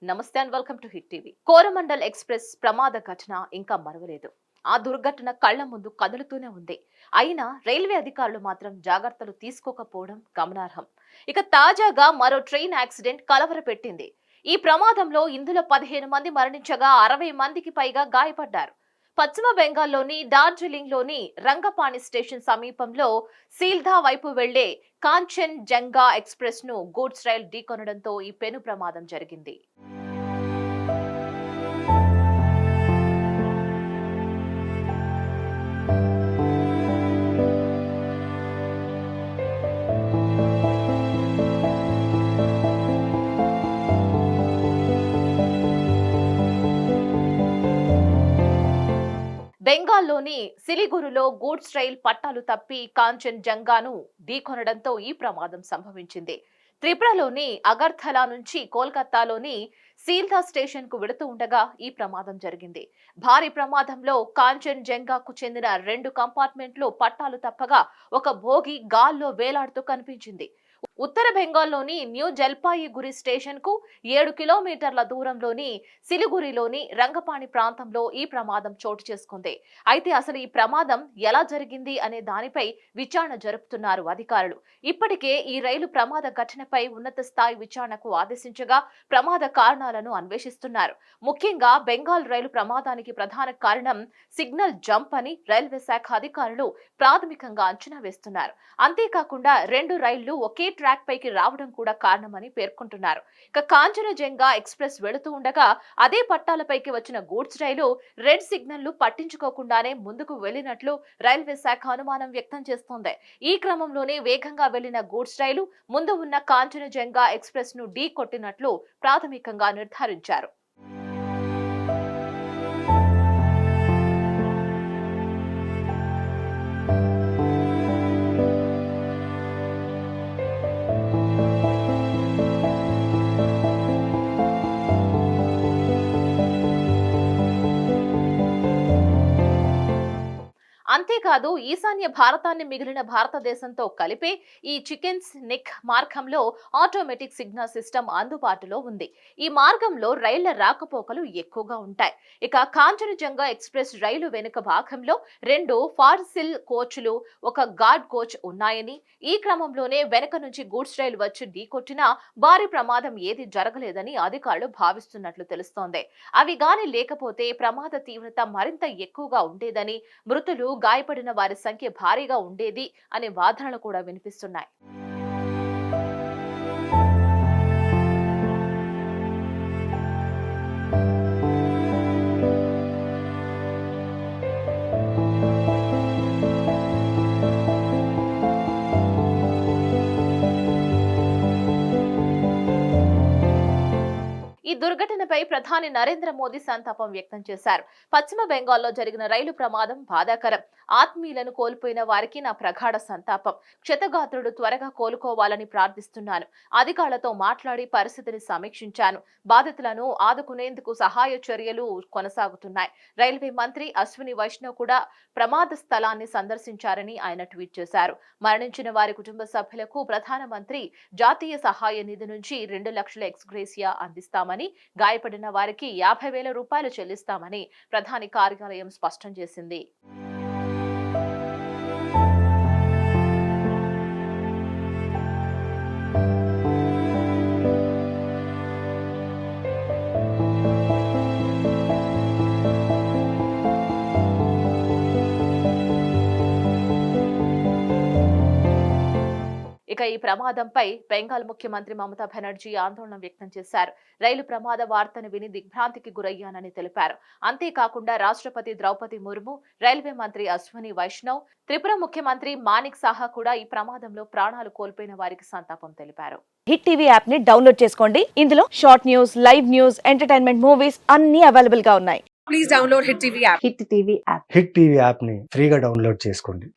నమస్తే and welcome to hit TV. Coromandel express ప్రమాద ఘటన ఇంకా మరవలేదు. ఆ దుర్ఘటన కళ్ల ముందు కదులుతూనే ఉంది. అయినా రైల్వే అధికారులు మాత్రం జాగ్రత్తలు తీసుకోకపోవడం గమనార్హం. ఇక తాజాగా మరో ట్రైన్ యాక్సిడెంట్ కలవరపెట్టింది. ఈ ప్రమాదంలో ఇందులో 15 మంది మరణించగా 60 మందికి పైగా గాయపడ్డారు. పశ్చిమ బెంగాల్లోని డార్జిలింగ్లోని రంగపాణి స్టేషన్ సమీపంలో సీల్దా వైపు వెళ్లే కాంచన్ జంగా ఎక్స్ప్రెస్ ను గూడ్స్ రైల్ ఢీకొనడంతో ఈ పెను ప్రమాదం జరిగింది. బెంగాల్లోని సిలిగురులో గూడ్స్ రైల్ పట్టాలు తప్పి కాంచన్ జంగాను ఢీకొనడంతో ఈ ప్రమాదం సంభవించింది. త్రిపురలోని అగర్తలా నుంచి కోల్కతాలోని సీల్దా స్టేషన్ కు వెళుతూ ఉండగా ఈ ప్రమాదం జరిగింది. భారీ ప్రమాదంలో కాంచన్ జంగాకు చెందిన 2 కంపార్ట్మెంట్లు పట్టాలు తప్పగా ఒక బోగి గాల్లో వేలాడుతూ కనిపించింది. ఉత్తర బెంగాల్లోని న్యూ జల్పాయిగురి స్టేషన్ కు 7 కిలోమీటర్ల దూరంలోని సిలిగురిలోని రంగపాణి ప్రాంతంలో ఈ ప్రమాదం చోటు చేసుకుంది. అయితే అసలు ఈ ప్రమాదం ఎలా జరిగింది అనే దానిపై విచారణ జరుపుతున్నారు అధికారులు. ఇప్పటికే ఈ రైలు ప్రమాద ఘటనపై ఉన్నత స్థాయి విచారణకు ఆదేశించగా ప్రమాద కారణాలను అన్వేషిస్తున్నారు. ముఖ్యంగా బెంగాల్ రైలు ప్రమాదానికి ప్రధాన కారణం సిగ్నల్ జంప్ అని రైల్వే శాఖ అధికారులు ప్రాథమికంగా అంచనా వేస్తున్నారు. అంతేకాకుండా 2 రైళ్లు ఒకే ట్రాక్ పైకి రావడం కూడా కారణమని పేర్కొంటున్నారు. ఇక కాంచనజంగా ఎక్స్ప్రెస్ వెళుతూ ఉండగా అదే పట్టాలపైకి వచ్చిన గూడ్స్ రైలు రెడ్ సిగ్నల్ పట్టించుకోకుండానే ముందుకు వెళ్లినట్లు రైల్వే శాఖ అనుమానం వ్యక్తం చేస్తోంది. ఈ క్రమంలోనే వేగంగా వెళ్లిన గూడ్స్ రైలు ముందు ఉన్న కాంచనజంగా ఎక్స్ప్రెస్ ను ఢీ కొట్టినట్లు ప్రాథమికంగా నిర్ధారించారు. అంతేకాదు ఈశాన్య భారతాన్ని మిగిలిన భారతదేశంతో కలిపే ఈ చికెన్స్ నెక్ మార్గంలో ఆటోమేటిక్ సిగ్నల్ సిస్టమ్ అందుబాటులో ఉంది. ఈ మార్గంలో రైళ్ల రాకపోకలు ఎక్కువగా ఉంటాయి. ఇక కాంచనజంగా ఎక్స్ప్రెస్ రైలు వెనుక భాగంలో 2 ఫార్సిల్ కోచ్లు, ఒక గార్డ్ కోచ్ ఉన్నాయని, ఈ క్రమంలోనే వెనుక నుంచి గూడ్స్ రైలు వచ్చి ఢీకొట్టినా భారీ ప్రమాదం ఏది జరగలేదని అధికారులు భావిస్తున్నట్లు తెలుస్తోంది. అవి గాని లేకపోతే ప్రమాద తీవ్రత మరింత ఎక్కువగా ఉండేదని, మృతులు గాయపడిన వారి సంఖ్య భారీగా ఉండేది అనే వాదనలు కూడా వినిపిస్తున్నాయి. ఈ దుర్ఘటనపై ప్రధాని నరేంద్ర మోదీ సంతాపం వ్యక్తం చేశారు. పశ్చిమ బెంగాల్లో జరిగిన రైలు ప్రమాదం బాధాకరం. ఆత్మీయులను కోల్పోయిన వారికి నా ప్రగాఢ సంతాపం. క్షతగాత్రుడు త్వరగా కోలుకోవాలని ప్రార్థిస్తున్నాను. అధికారులతో మాట్లాడి పరిస్థితిని సమీక్షించాను. బాధితులను ఆదుకునేందుకు సహాయ చర్యలు కొనసాగుతున్నాయి. రైల్వే మంత్రి అశ్విని వైష్ణవ్ కూడా ప్రమాద స్థలాన్ని సందర్శించారని ఆయన ట్వీట్ చేశారు. మరణించిన వారి కుటుంబ సభ్యులకు ప్రధానమంత్రి జాతీయ సహాయ నిధి నుంచి 2 లక్షల ఎక్స్గ్రేసియా అందిస్తామని, గాయపడిన వారికి 50,000 రూపాయలు చెల్లిస్తామని ప్రధాని కార్యాలయం స్పష్టం చేసింది. ఇక ఈ ప్రమాదంపై బెంగాల్ ముఖ్యమంత్రి మమతా బెనర్జీ ఆందోళన వ్యక్తం చేశారు. రైలు ప్రమాద వార్తను విని దిగ్భ్రాంతికి గురయ్యానని తెలిపారు. అంతేకాకుండా రాష్ట్రపతి ద్రౌపది ముర్ము, రైల్వే మంత్రి అశ్విని వైష్ణవ్, త్రిపుర ముఖ్యమంత్రి మానిక్ సాహా కూడా ఈ ప్రమాదంలో ప్రాణాలు కోల్పోయిన వారికి సంతాపం తెలిపారు. హిట్ టీవీ యాప్ ని డౌన్లోడ్ చేసుకోండి. ఇందులో short news, live news, entertainment movies అన్ని అవైలబుల్ గా ఉన్నాయి. Please download Hit TV app. Hit TV app hit TV యాప్ని ఫ్రీగా డౌన్లోడ్ చేసుకోండి.